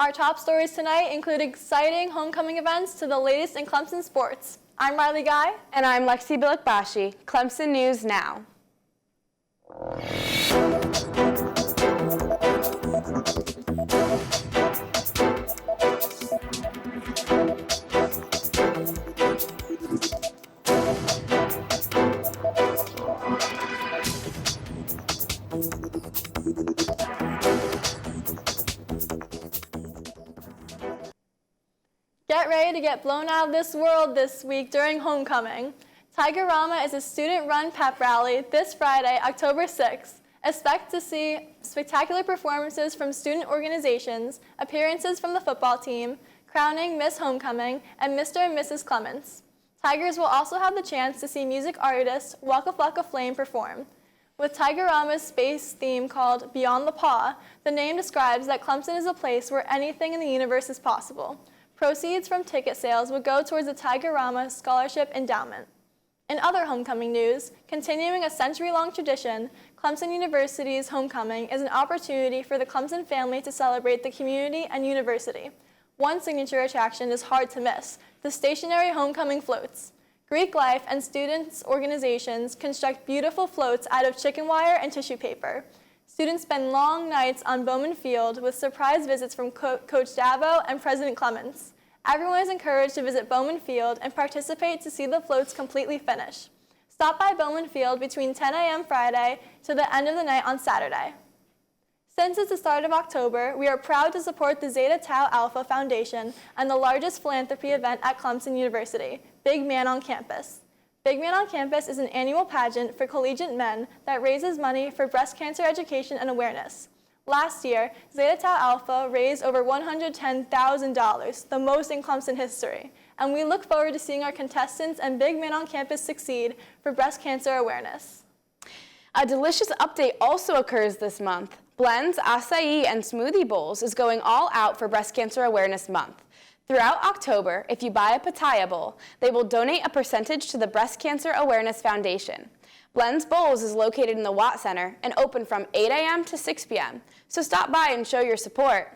Our top stories tonight include exciting homecoming events to the latest in Clemson sports. I'm Riley Guy. And I'm Lexi Bilikbashi. Clemson News Now. Get ready to get blown out of this world this week during homecoming. Tigerama is a student-run pep rally this Friday, October 6th. Expect to see spectacular performances from student organizations, appearances from the football team, crowning Miss Homecoming, and Mr. and Mrs. Clements. Tigers will also have the chance to see music artist Waka Flocka Flame perform. With Tigerama's space theme called Beyond the Paw, the name describes that Clemson is a place where anything in the universe is possible. Proceeds from ticket sales would go towards the Tigerama Scholarship Endowment. In other homecoming news, continuing a century-long tradition, Clemson University's homecoming is an opportunity for the Clemson family to celebrate the community and university. One signature attraction is hard to miss: the stationary homecoming floats. Greek Life and students' organizations construct beautiful floats out of chicken wire and tissue paper. Students spend long nights on Bowman Field with surprise visits from Coach Dabo and President Clements. Everyone is encouraged to visit Bowman Field and participate to see the floats completely finish. Stop by Bowman Field between 10 a.m. Friday to the end of the night on Saturday. Since it's the start of October, we are proud to support the Zeta Tau Alpha Foundation and the largest philanthropy event at Clemson University, Big Man on Campus. Big Man on Campus is an annual pageant for collegiate men that raises money for breast cancer education and awareness. Last year, Zeta Tau Alpha raised over $110,000, the most in Clemson history, and we look forward to seeing our contestants and Big Man on Campus succeed for breast cancer awareness. A delicious update also occurs this month. Blends, acai, and smoothie bowls is going all out for Breast Cancer Awareness Month. Throughout October, if you buy a Pattaya bowl, they will donate a percentage to the Breast Cancer Awareness Foundation. Blends Bowls is located in the Watt Center and open from 8 a.m. to 6 p.m., so stop by and show your support.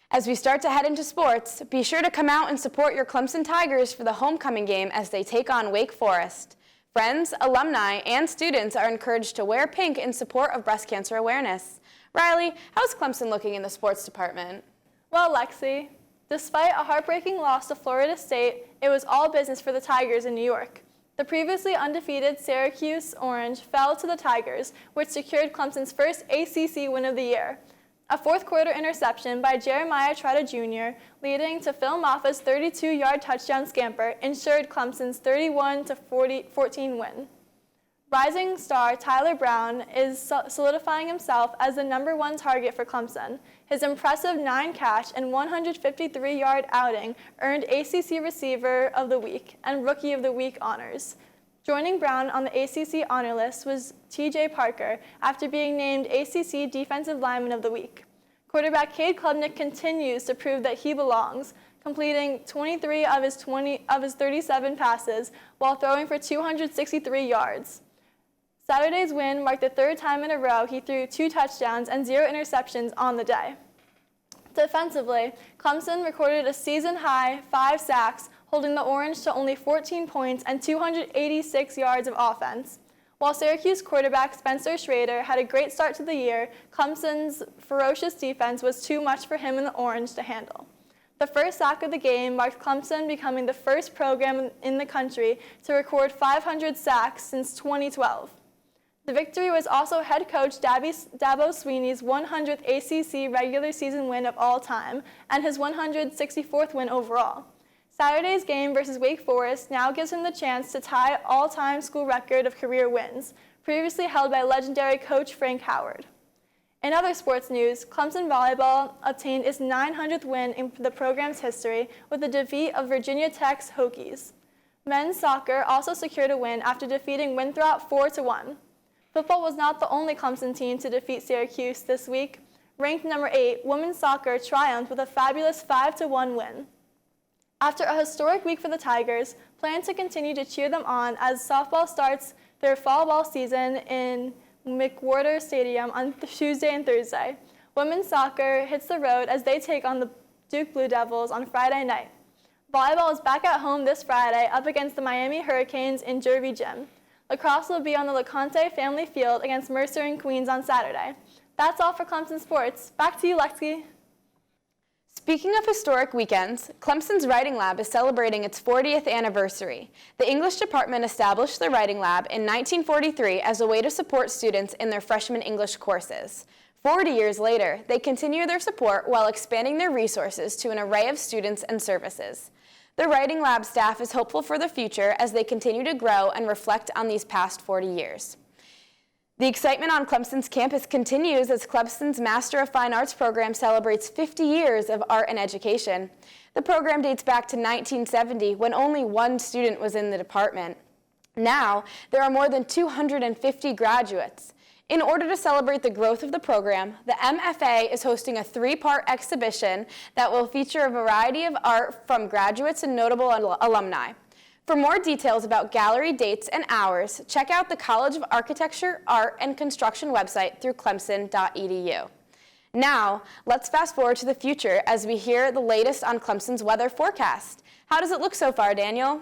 As we start to head into sports, be sure to come out and support your Clemson Tigers for the homecoming game as they take on Wake Forest. Friends, alumni, and students are encouraged to wear pink in support of breast cancer awareness. Riley, how's Clemson looking in the sports department? Well, Lexi, despite a heartbreaking loss to Florida State, it was all business for the Tigers in New York. The previously undefeated Syracuse Orange fell to the Tigers, which secured Clemson's first ACC win of the year. A fourth-quarter interception by Jeremiah Trotter Jr., leading to Phil Moffa's 32-yard touchdown scamper, ensured Clemson's 31-14 win. Rising star Tyler Brown is solidifying himself as the #1 target for Clemson. His impressive 9-catch and 153-yard outing earned ACC Receiver of the Week and Rookie of the Week honors. Joining Brown on the ACC honor list was T.J. Parker after being named ACC Defensive Lineman of the Week. Quarterback Cade Klubnik continues to prove that he belongs, completing 23 of his 37 passes while throwing for 263 yards. Saturday's win marked the third time in a row he threw 2 touchdowns and 0 interceptions on the day. Defensively, Clemson recorded a season-high 5 sacks, holding the Orange to only 14 points and 286 yards of offense. While Syracuse quarterback Spencer Schrader had a great start to the year, Clemson's ferocious defense was too much for him and the Orange to handle. The first sack of the game marked Clemson becoming the first program in the country to record 500 sacks since 2012. The victory was also head coach Dabo Swinney's 100th ACC regular season win of all time and his 164th win overall. Saturday's game versus Wake Forest now gives him the chance to tie all-time school record of career wins, previously held by legendary coach Frank Howard. In other sports news, Clemson volleyball obtained its 900th win in the program's history with the defeat of Virginia Tech's Hokies. Men's soccer also secured a win after defeating Winthrop 4-1. Football was not the only Clemson team to defeat Syracuse this week. Ranked number 8, women's soccer triumphed with a fabulous 5-1 win. After a historic week for the Tigers, plan to continue to cheer them on as softball starts their fall ball season in McWhorter Stadium on Tuesday and Thursday. Women's soccer hits the road as they take on the Duke Blue Devils on Friday night. Volleyball is back at home this Friday up against the Miami Hurricanes in Derby Gym. Lacrosse will be on the LeConte Family Field against Mercer and Queens on Saturday. That's all for Clemson Sports. Back to you, Lexi. Speaking of historic weekends, Clemson's Writing Lab is celebrating its 40th anniversary. The English department established the Writing Lab in 1943 as a way to support students in their freshman English courses. 40 years later, they continue their support while expanding their resources to an array of students and services. The Writing Lab staff is hopeful for the future as they continue to grow and reflect on these past 40 years. The excitement on Clemson's campus continues as Clemson's Master of Fine Arts program celebrates 50 years of art and education. The program dates back to 1970 when only one student was in the department. Now, there are more than 250 graduates. In order to celebrate the growth of the program, the MFA is hosting a 3-part exhibition that will feature a variety of art from graduates and notable alumni. For more details about gallery dates and hours, check out the College of Architecture, Art, and Construction website through clemson.edu. Now, let's fast forward to the future as we hear the latest on Clemson's weather forecast. How does it look so far, Daniel?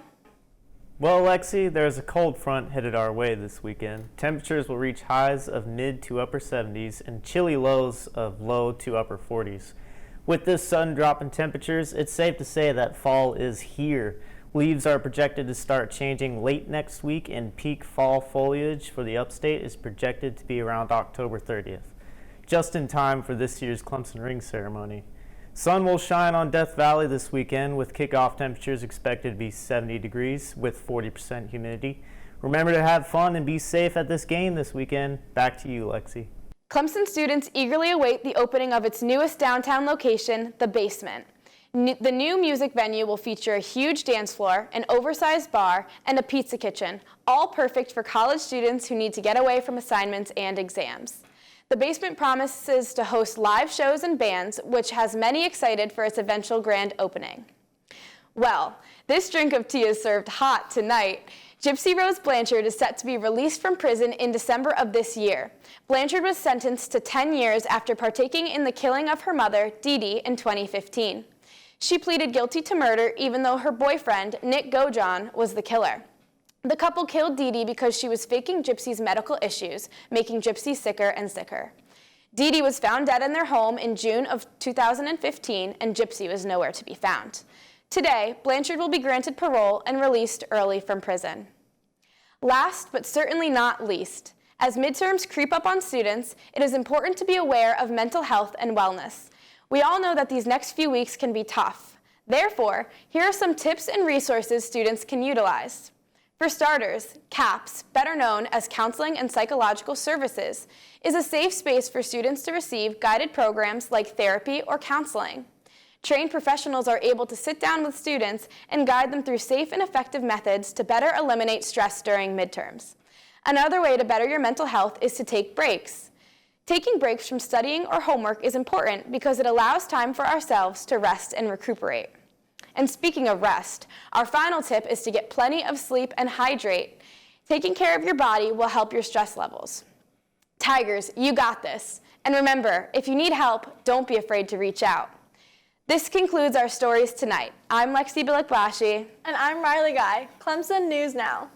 Well, Lexi, there's a cold front headed our way this weekend. Temperatures will reach highs of mid to upper 70s and chilly lows of low to upper 40s. With this sudden drop in temperatures, it's safe to say that fall is here. Leaves are projected to start changing late next week, and peak fall foliage for the upstate is projected to be around October 30th, just in time for this year's Clemson ring ceremony. Sun will shine on Death Valley this weekend with kickoff temperatures expected to be 70 degrees with 40% humidity. Remember to have fun and be safe at this game this weekend. Back to you, Lexi. Clemson students eagerly await the opening of its newest downtown location, the Basement. The new music venue will feature a huge dance floor, an oversized bar, and a pizza kitchen, all perfect for college students who need to get away from assignments and exams. The Basement promises to host live shows and bands, which has many excited for its eventual grand opening. Well, this drink of tea is served hot tonight. Gypsy Rose Blanchard is set to be released from prison in December of this year. Blanchard was sentenced to 10 years after partaking in the killing of her mother, Dee Dee, in 2015. She pleaded guilty to murder even though her boyfriend, Nick Gojon, was the killer. The couple killed Dee Dee because she was faking Gypsy's medical issues, making Gypsy sicker and sicker. Dee Dee was found dead in their home in June of 2015, and Gypsy was nowhere to be found. Today, Blanchard will be granted parole and released early from prison. Last, but certainly not least, as midterms creep up on students, it is important to be aware of mental health and wellness. We all know that these next few weeks can be tough. Therefore, here are some tips and resources students can utilize. For starters, CAPS, better known as Counseling and Psychological Services, is a safe space for students to receive guided programs like therapy or counseling. Trained professionals are able to sit down with students and guide them through safe and effective methods to better eliminate stress during midterms. Another way to better your mental health is to take breaks. Taking breaks from studying or homework is important because it allows time for ourselves to rest and recuperate. And speaking of rest, our final tip is to get plenty of sleep and hydrate. Taking care of your body will help your stress levels. Tigers, you got this. And remember, if you need help, don't be afraid to reach out. This concludes our stories tonight. I'm Lexi Bilikbashi. And I'm Riley Guy, Clemson News Now.